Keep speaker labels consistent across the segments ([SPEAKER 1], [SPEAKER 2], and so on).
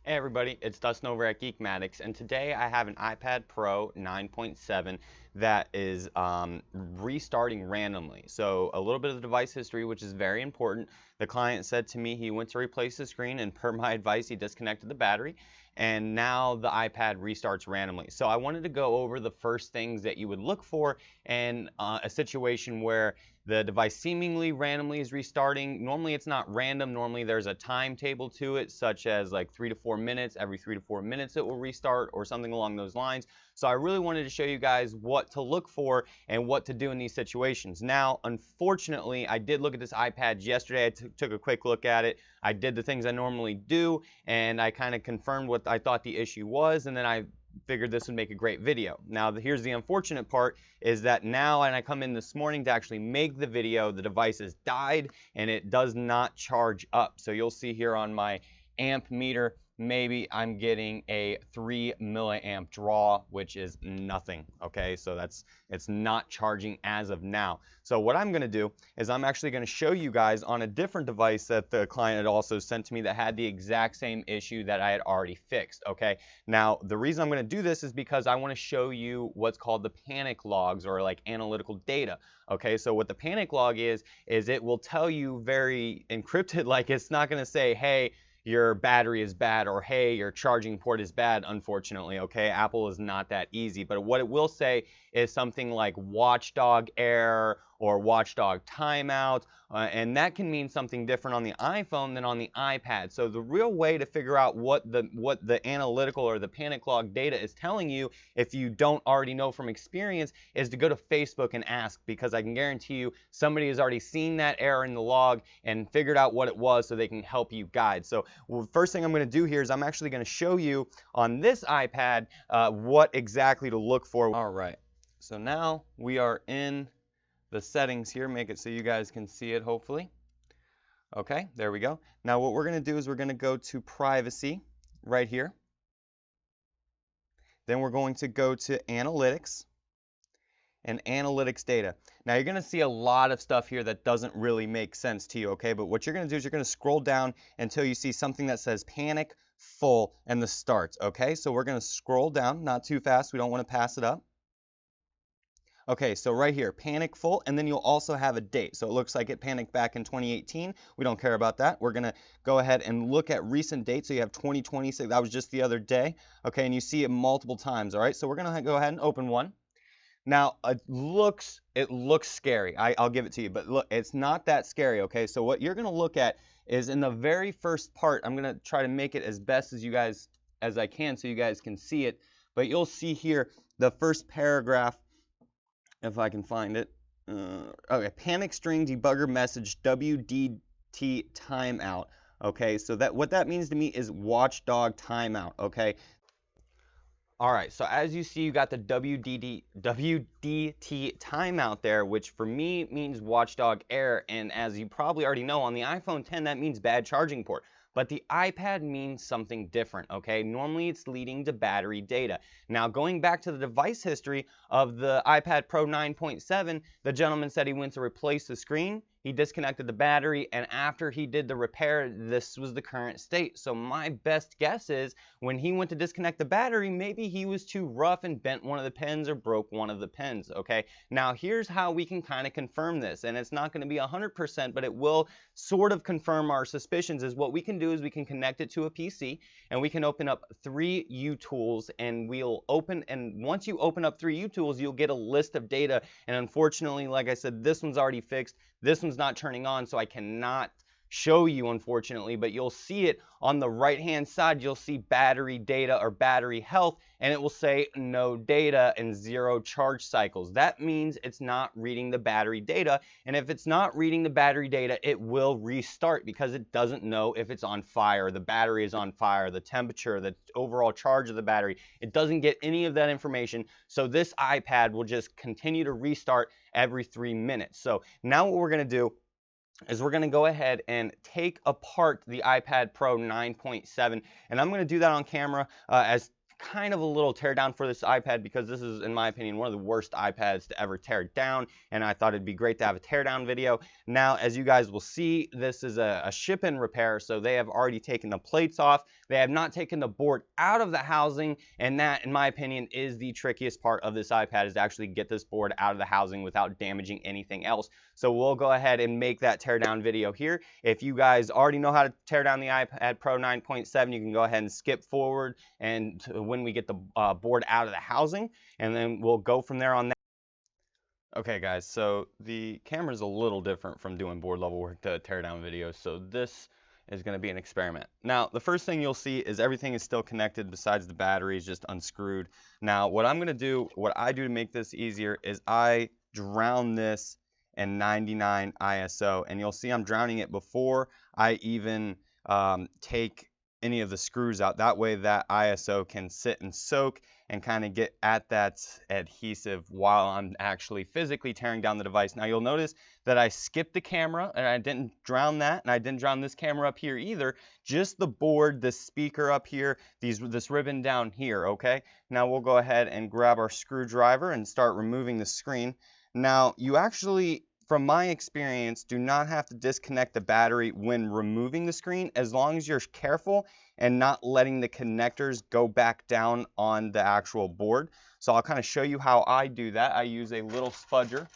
[SPEAKER 1] Hey everybody, it's Dustin over at Geekmatics, and today I have an iPad Pro 9.7 that is restarting randomly. So a little bit of the device history, which is very important. The client said to me he went to replace the screen, and per my advice, he disconnected the battery, and now the iPad restarts randomly. So I wanted to go over the first things that you would look for in a situation where the device seemingly randomly is restarting. Normally it's not random. Normally there's a timetable to it, such as like 3 to 4 minutes. Every 3 to 4 minutes it will restart or something along those lines. So I really wanted to show you guys what to look for and what to do in these situations. Now, unfortunately, I did look at this iPad yesterday. I took a quick look at it. I did the things I normally do, and I kind of confirmed what I thought the issue was, and then I figured this would make a great video. Now, here's the unfortunate part is that now, and I come in this morning to actually make the video, the device has died and it does not charge up. So you'll see here on my amp meter, maybe I'm getting a 3 milliamp draw, which is nothing. Okay, so it's not charging as of now. So what I'm going to do is I'm actually going to show you guys on a different device that the client had also sent to me that had the exact same issue that I had already fixed. Okay, now the reason I'm going to do this is because I want to show you what's called the panic logs, or like analytical data. Okay, so what the panic log is it will tell you very encrypted, like it's not going to say, hey, your battery is bad, or hey, your charging port is bad, unfortunately. Okay, Apple is not that easy, but what it will say is something like watchdog error or watchdog timeout, and that can mean something different on the iPhone than on the iPad. So the real way to figure out what the analytical or the panic log data is telling you, if you don't already know from experience, is to go to Facebook and ask, because I can guarantee you somebody has already seen that error in the log and figured out what it was, so they can help you guide. So well, first thing I'm going to do here is I'm actually going to show you on this iPad what exactly to look for. All right, so now we are in the settings here. Make it so you guys can see it, hopefully. Okay, there we go. Now what we're going to do is we're going to go to privacy right here. Then we're going to go to analytics and analytics data. Now you're going to see a lot of stuff here that doesn't really make sense to you, okay? But what you're going to do is you're going to scroll down until you see something that says panic, full, and the start, okay? So we're going to scroll down, not too fast. We don't want to pass it up. Okay, so right here, panic full, and then you'll also have a date. So it looks like it panicked back in 2018. We don't care about that. We're going to go ahead and look at recent dates. So you have 2020, so that was just the other day. Okay, and you see it multiple times, all right? So we're going to go ahead and open one. Now, it looks scary. I'll give it to you, but look, it's not that scary, okay? So what you're going to look at is in the very first part. I'm going to try to make it as best as I can so you guys can see it, but you'll see here the first paragraph, if I can find it. Okay, panic string debugger message WDT timeout. Okay, so what that means to me is watchdog timeout, okay? All right, so as you see, you got the WDT timeout there, which for me means watchdog error. And as you probably already know, on the iPhone 10, that means bad charging port. But the iPad means something different, okay? Normally it's leading to battery data. Now, going back to the device history of the iPad Pro 9.7, the gentleman said he went to replace the screen. He disconnected the battery, and after he did the repair, this was the current state. So my best guess is when he went to disconnect the battery, maybe he was too rough and bent one of the pins or broke one of the pins, okay? Now, here's how we can kind of confirm this, and it's not going to be 100%, but it will sort of confirm our suspicions. Is what we can do is we can connect it to a PC, and we can open up 3 utools, and once you open up 3 utools, you'll get a list of data. And unfortunately, like I said, this one's already fixed. This one's not turning on, so I cannot show you, unfortunately, but you'll see it on the right hand side. You'll see battery data or battery health, and it will say no data and 0 charge cycles. That means it's not reading the battery data, and if it's not reading the battery data, it will restart because it doesn't know if it's on fire, the battery is on fire, the temperature, the overall charge of the battery. It doesn't get any of that information, so this iPad will just continue to restart every 3 minutes. So now what we're going to do is we're going to go ahead and take apart the iPad Pro 9.7, and I'm going to do that on camera as kind of a little teardown for this iPad because this is, in my opinion, one of the worst iPads to ever tear down, and I thought it'd be great to have a teardown video. Now, as you guys will see, this is a ship-in repair, so they have already taken the plates off. They have not taken the board out of the housing, and that, in my opinion, is the trickiest part of this iPad, is to actually get this board out of the housing without damaging anything else. So we'll go ahead and make that teardown video here. If you guys already know how to tear down the iPad Pro 9.7, you can go ahead and skip forward and when we get the board out of the housing, and then we'll go from there on that. Okay guys, so the camera is a little different from doing board level work to teardown videos, so this is going to be an experiment. Now, the first thing you'll see is everything is still connected besides the battery is just unscrewed. Now, what I do to make this easier is I drown this in 99 ISO, and you'll see I'm drowning it before I even take any of the screws out. That way that ISO can sit and soak and kind of get at that adhesive while I'm actually physically tearing down the device. Now you'll notice that I skipped the camera and I didn't drown that, and I didn't drown this camera up here either, just the board, the speaker up here, this ribbon down here, okay? Now we'll go ahead and grab our screwdriver and start removing the screen. Now you actually, from my experience, do not have to disconnect the battery when removing the screen, as long as you're careful and not letting the connectors go back down on the actual board. So I'll kind of show you how I do that. I use a little spudger.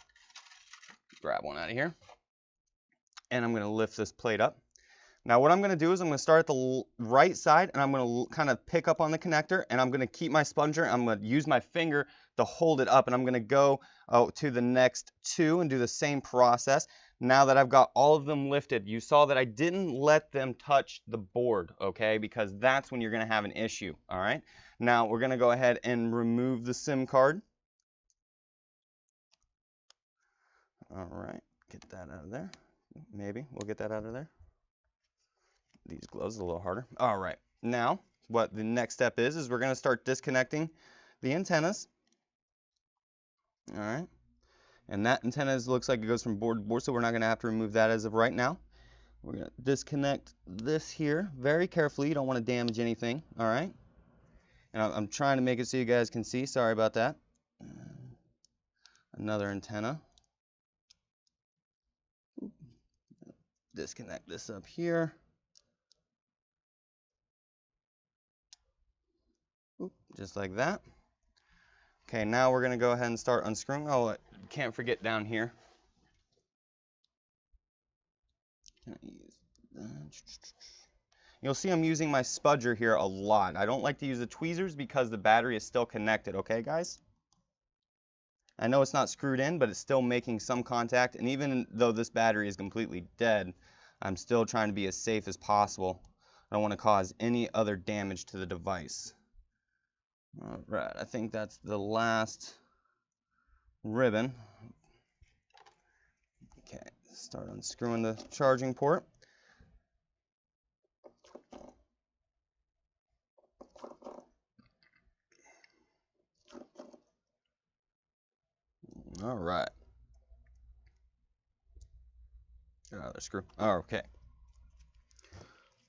[SPEAKER 1] Grab one out of here. And I'm going to lift this plate up. Now what I'm going to do is I'm going to start at the right side, and I'm going to kind of pick up on the connector, and I'm going to keep my sponger. I'm going to use my finger to hold it up, and I'm going to go to the next two and do the same process. Now that I've got all of them lifted, you saw that I didn't let them touch the board, okay? Because that's when you're going to have an issue, all right? Now we're going to go ahead and remove the SIM card. All right, get that out of there. Maybe we'll get that out of there. These gloves are a little harder. All right, now what the next step is we're going to start disconnecting the antennas. All right, and that antenna looks like it goes from board to board, so we're not going to have to remove that as of right now. We're going to disconnect this here very carefully. You don't want to damage anything, all right? And I'm trying to make it so you guys can see. Sorry about that. Another antenna. Disconnect this up here. Just like that. Okay, now we're going to go ahead and start unscrewing. Oh, can't forget down here. You'll see I'm using my spudger here a lot. I don't like to use the tweezers because the battery is still connected, okay guys? I know it's not screwed in, but it's still making some contact, and even though this battery is completely dead, I'm still trying to be as safe as possible. I don't want to cause any other damage to the device. All right, I think that's the last ribbon. Okay, start unscrewing the charging port. All right. Get out of the screw. Okay.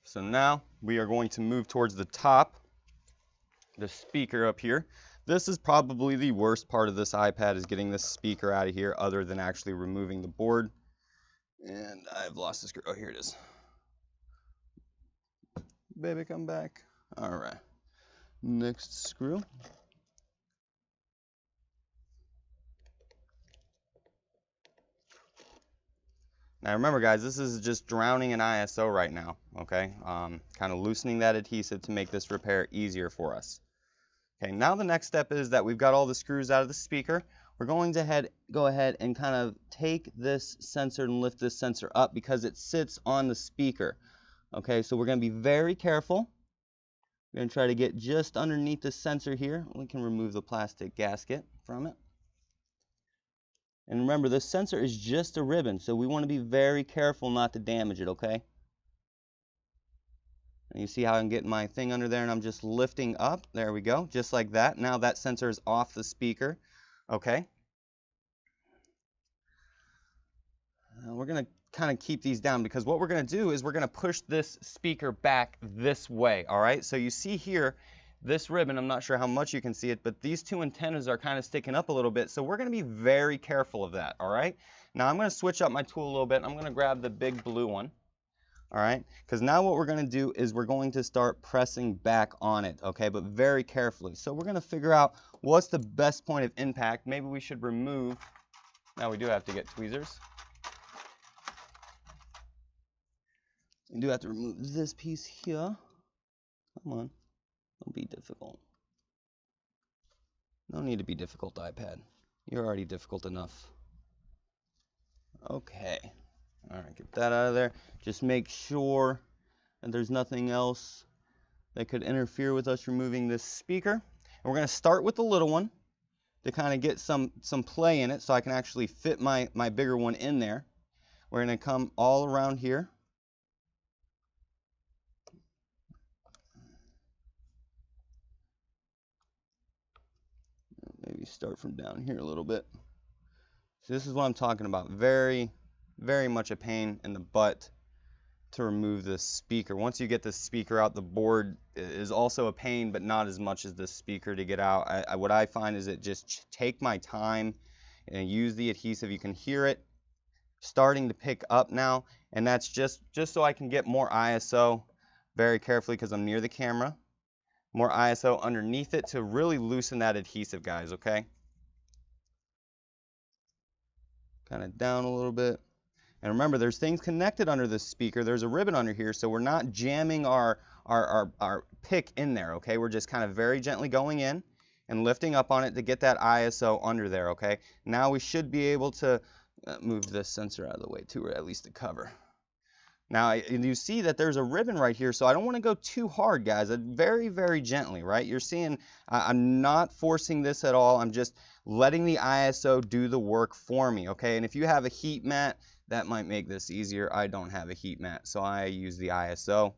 [SPEAKER 1] So now we are going to move towards the top, the speaker up here. This is probably the worst part of this iPad, is getting this speaker out of here, other than actually removing the board. And I've lost the screw. Oh, here it is. Baby, come back. All right. Next screw. Now remember guys, this is just drowning in ISO right now, okay? Kind of loosening that adhesive to make this repair easier for us. Okay, now the next step is that we've got all the screws out of the speaker. We're going to go ahead and kind of take this sensor and lift this sensor up because it sits on the speaker. Okay, so we're going to be very careful. We're going to try to get just underneath the sensor here. We can remove the plastic gasket from it. And remember, this sensor is just a ribbon, so we want to be very careful not to damage it, okay? And you see how I'm getting my thing under there and I'm just lifting up. There we go, just like that. Now that sensor is off the speaker, okay? We're going to kind of keep these down because what we're going to do is we're going to push this speaker back this way, all right? So you see here this ribbon, I'm not sure how much you can see it, but these two antennas are kind of sticking up a little bit, so we're going to be very careful of that, all right? Now I'm going to switch up my tool a little bit. I'm going to grab the big blue one, all right? Because now what we're going to do is we're going to start pressing back on it, okay? But very carefully. So we're going to figure out what's the best point of impact. Maybe we should remove, now we do have to get tweezers. We do have to remove this piece here. Come on. Don't be difficult. No need to be difficult, iPad. You're already difficult enough. Okay. All right, get that out of there. Just make sure that there's nothing else that could interfere with us removing this speaker. And we're going to start with the little one to kind of get some play in it so I can actually fit my bigger one in there. We're going to come all around here. Maybe start from down here a little bit. So this is what I'm talking about. Very, very much a pain in the butt to remove this speaker. Once you get the speaker out, the board is also a pain, but not as much as the speaker to get out. What I find is it just take my time and use the adhesive. You can hear it starting to pick up now, and that's just so I can get more ISO very carefully because I'm near the camera. More ISO underneath it to really loosen that adhesive, guys, okay? Kind of down a little bit. And remember, there's things connected under this speaker. There's a ribbon under here, so we're not jamming our pick in there, okay? We're just kind of very gently going in and lifting up on it to get that ISO under there, okay? Now we should be able to move this sensor out of the way too, or at least the cover. Now, you see that there's a ribbon right here, so I don't want to go too hard, guys. Very, very gently, right? You're seeing I'm not forcing this at all. I'm just letting the ISO do the work for me, okay? And if you have a heat mat, that might make this easier. I don't have a heat mat, so I use the ISO.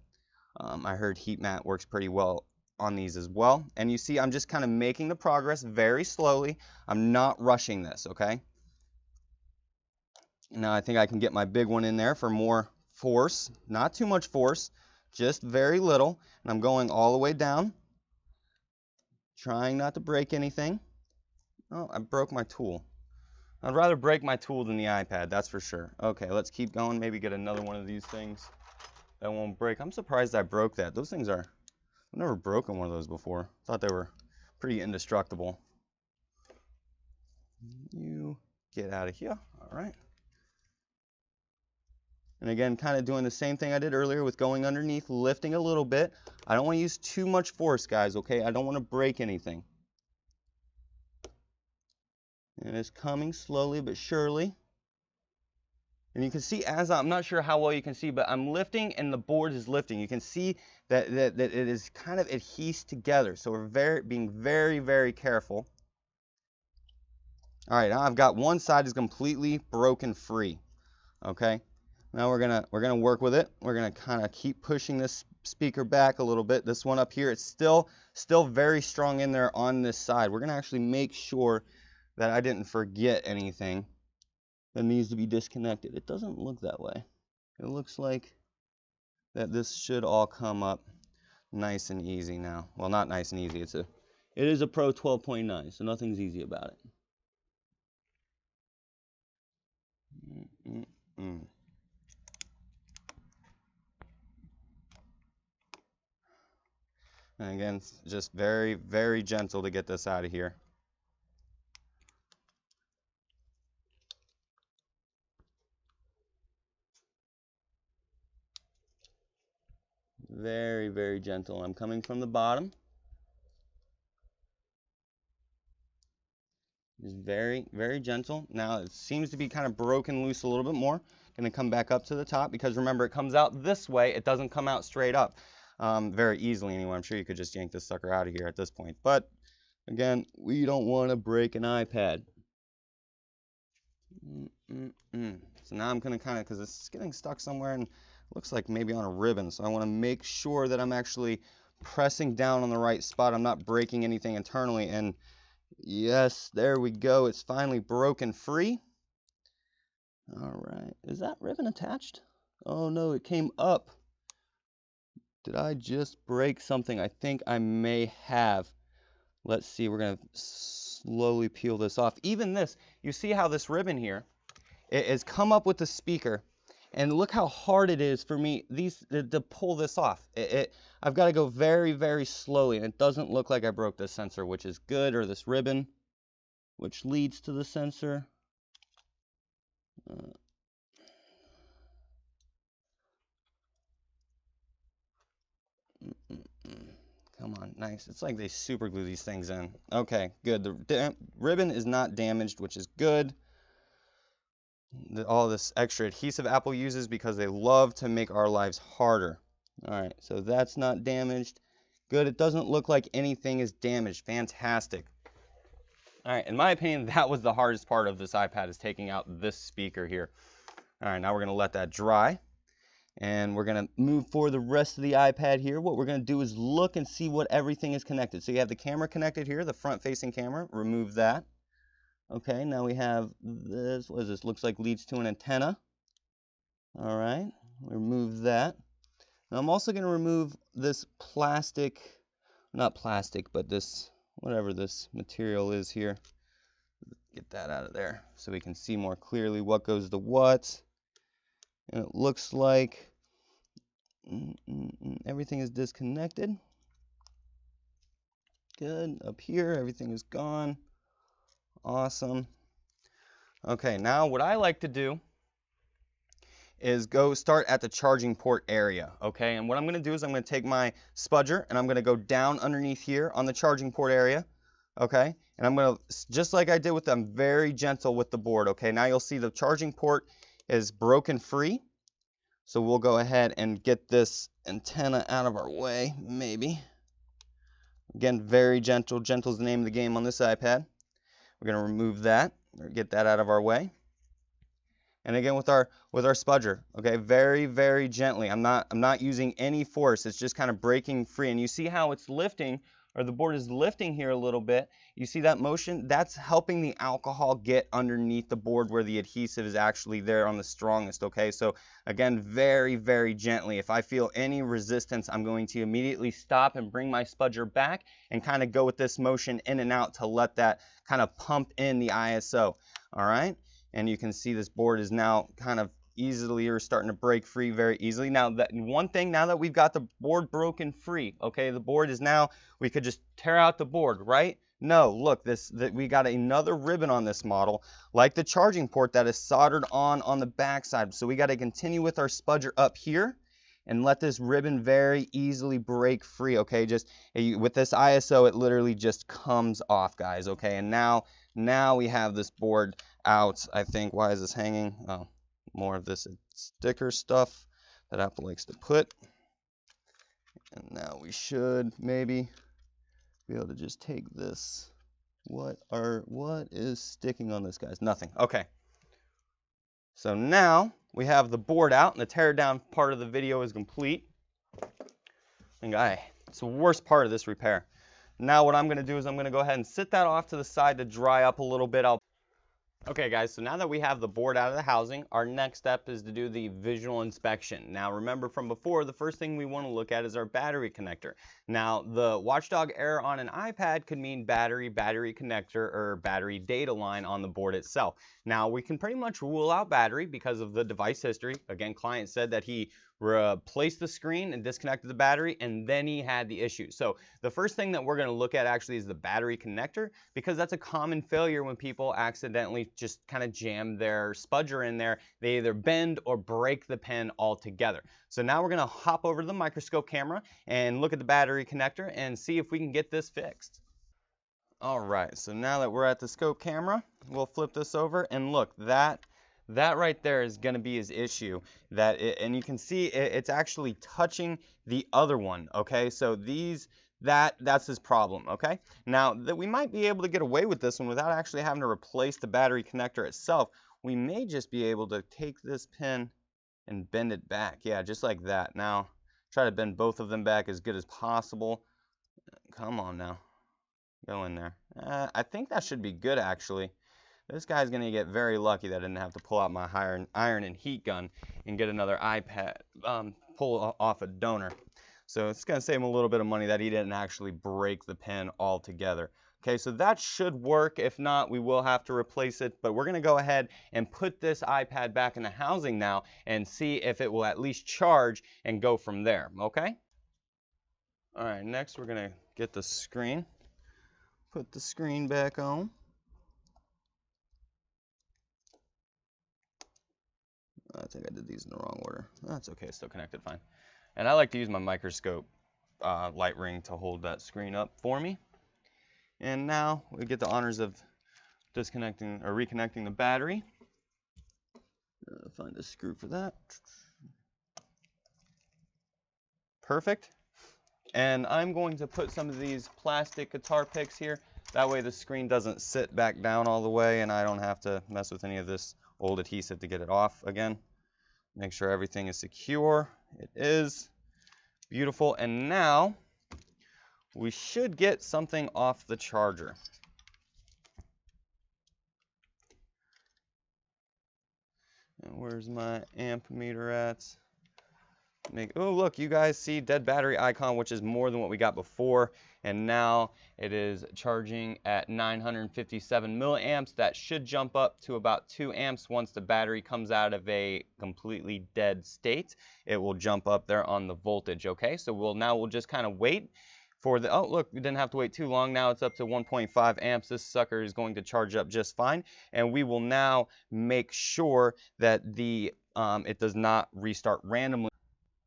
[SPEAKER 1] I heard heat mat works pretty well on these as well. And you see I'm just kind of making the progress very slowly. I'm not rushing this, okay? Now I think I can get my big one in there for more force, not too much force, just very little, and I'm going all the way down, trying not to break anything. Oh, I broke my tool. I'd rather break my tool than the iPad, that's for sure. Okay, let's keep going, maybe get another one of these things that won't break. I'm surprised I broke that. Those things are, I've never broken one of those before. Thought they were pretty indestructible. You get out of here, all right. And again, kind of doing the same thing I did earlier with going underneath, lifting a little bit. I don't want to use too much force, guys, okay? I don't want to break anything. And it's coming slowly but surely. And you can see as I'm not sure how well you can see, but I'm lifting and the board is lifting. You can see that it is kind of adhesed together. So we're being very, very careful. All right, now I've got one side is completely broken free, okay? Now we're gonna work with it. We're gonna kind of keep pushing this speaker back a little bit. This one up here, it's still very strong in there on this side. We're gonna actually make sure that I didn't forget anything that needs to be disconnected. It doesn't look that way. It looks like that this should all come up nice and easy now. Well, not nice and easy. It is a Pro 12.9, so nothing's easy about it. And again, just very, very gentle to get this out of here. Very, very gentle. I'm coming from the bottom. Just very, very gentle. Now it seems to be kind of broken loose a little bit more. Going to come back up to the top because remember it comes out this way. It doesn't come out straight up very easily anyway. I'm sure you could just yank this sucker out of here at this point. But again, we don't want to break an iPad. So now I'm going to kind of, because it's getting stuck somewhere and looks like maybe on a ribbon. So I want to make sure that I'm actually pressing down on the right spot. I'm not breaking anything internally. And yes, there we go. It's finally broken free. All right. Is that ribbon attached? Oh no, it came up. Did I just break something? I think I may have. Let's see, we're gonna slowly peel this off. Even this, you see how this ribbon here, it has come up with the speaker, and look how hard it is for me to pull this off. I've got to go very, very slowly, and it doesn't look like I broke this sensor, which is good, or this ribbon, which leads to the sensor. Come on, nice. It's like they super glue these things in. Okay, good. The ribbon is not damaged, which is good. All this extra adhesive Apple uses because they love to make our lives harder. All right, so that's not damaged. Good, it doesn't look like anything is damaged. Fantastic. All right, in my opinion, that was the hardest part of this iPad, is taking out this speaker here. All right, now we're gonna let that dry. And we're going to move for the rest of the iPad here. What we're going to do is look and see what everything is connected. So you have the camera connected here, the front-facing camera. Remove that. Okay, now we have this. What is this? Looks like leads to an antenna. All right, remove that. Now I'm also going to remove this plastic, not plastic, but this, whatever this material is here. Get that out of there so we can see more clearly what goes to what. And it looks like everything is disconnected. Good. Up here, everything is gone. Awesome. Okay, now what I like to do is go start at the charging port area. Okay, and what I'm going to do is I'm going to take my spudger and I'm going to go down underneath here on the charging port area. Okay, and I'm going to, just like I did with them, very gentle with the board. Okay, now you'll see the charging port is broken free. So we'll go ahead and get this antenna out of our way, maybe. Again, very gentle. Gentle is the name of the game on this iPad. We're going to remove that, or get that out of our way. And again, with our spudger, okay, very, very gently. I'm not using any force. It's just kind of breaking free. And you see how it's lifting, or the board is lifting here a little bit. You see that motion? That's helping the alcohol get underneath the board where the adhesive is actually there on the strongest, okay? So again, very, very gently. If I feel any resistance, I'm going to immediately stop and bring my spudger back and kind of go with this motion in and out to let that kind of pump in the ISO, all right? And you can see this board is now kind of easily or starting to break free very easily. Now that one thing, now that we've got the board broken free, okay, the board is now, we could just tear out the board, right? No, look, we got another ribbon on this model, like the charging port, that is soldered on the back side. So we got to continue with our spudger up here and let this ribbon very easily break free, okay? Just with this ISO, it literally just comes off, guys, okay? And now we have this board out. I think, why is this hanging? Oh, more of this sticker stuff that Apple likes to put. And now we should maybe be able to just take this. What is sticking on this, guys? Nothing. Okay. So now we have the board out and the teardown part of the video is complete. And it's the worst part of this repair. Now what I'm going to do is I'm going to go ahead and sit that off to the side to dry up a little bit. Okay guys, so now that we have the board out of the housing, our next step is to do the visual inspection. Now remember from before, the first thing we want to look at is our battery connector. Now the watchdog error on an iPad could mean battery connector, or battery data line on the board itself. Now we can pretty much rule out battery because of the device history. Again, client said that he replaced the screen and disconnected the battery, and then he had the issue. So the first thing that we're going to look at actually is the battery connector, because that's a common failure when people accidentally just kind of jam their spudger in there. They either bend or break the pen altogether. So now we're going to hop over to the microscope camera and look at the battery connector and see if we can get this fixed. All right, so now that we're at the scope camera, we'll flip this over and look, that right there is going to be his issue. And you can see it's actually touching the other one, okay? So that's his problem, okay? Now, that we might be able to get away with this one without actually having to replace the battery connector itself. We may just be able to take this pin and bend it back. Yeah, just like that. Now, try to bend both of them back as good as possible. Come on now. Go in there. I think that should be good, actually. This guy's going to get very lucky that I didn't have to pull out my iron and heat gun and get another iPad, pull off a donor. So it's going to save him a little bit of money that he didn't actually break the pen altogether. Okay, so that should work. If not, we will have to replace it, but we're going to go ahead and put this iPad back in the housing now and see if it will at least charge and go from there, okay? All right, next we're going to get the screen. Put the screen back on. I think I did these in the wrong order. That's okay, it's still connected fine. And I like to use my microscope light ring to hold that screen up for me. And now we get the honors of disconnecting or reconnecting the battery. Find a screw for that. Perfect. And I'm going to put some of these plastic guitar picks here. That way the screen doesn't sit back down all the way and I don't have to mess with any of this old adhesive to get it off again. Make sure everything is secure. It is. Beautiful. And now we should get something off the charger. And where's my amp meter at? Oh, look, you guys see dead battery icon, which is more than what we got before. And now it is charging at 957 milliamps. That should jump up to about 2 amps once the battery comes out of a completely dead state. It will jump up there on the voltage, okay? So we'll just kind of wait for the, oh, look, we didn't have to wait too long. Now it's up to 1.5 amps. This sucker is going to charge up just fine. And we will now make sure that it does not restart randomly.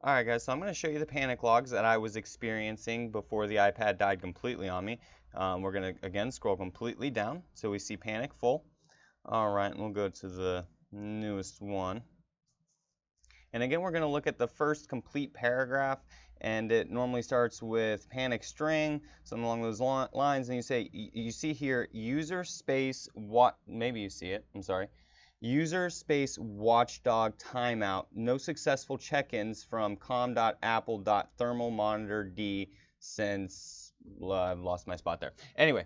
[SPEAKER 1] All right, guys, so I'm going to show you the panic logs that I was experiencing before the iPad died completely on me. We're going to, again, scroll completely down so we see panic full. All right, and we'll go to the newest one. And again, we're going to look at the first complete paragraph, and it normally starts with panic string, something along those lines, and you see here, user space, maybe you see it, I'm sorry. User space watchdog timeout. No successful check-ins from com.apple.thermalmonitor.d since, I've lost my spot there. Anyway,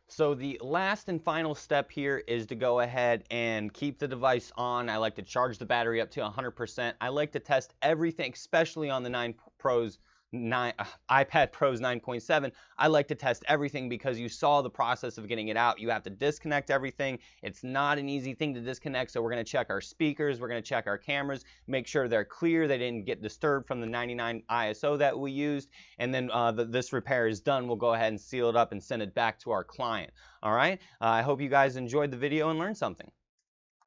[SPEAKER 1] so the last and final step here is to go ahead and keep the device on. I like to charge the battery up to 100%. I like to test everything, especially on the iPad Pros 9.7. I like to test everything because you saw the process of getting it out. You have to disconnect everything. It's not an easy thing to disconnect, so we're going to check our speakers, we're going to check our cameras, make sure they're clear, they didn't get disturbed from the 99 ISO that we used, and then this repair is done. We'll go ahead and seal it up and send it back to our client. All right? I hope you guys enjoyed the video and learned something.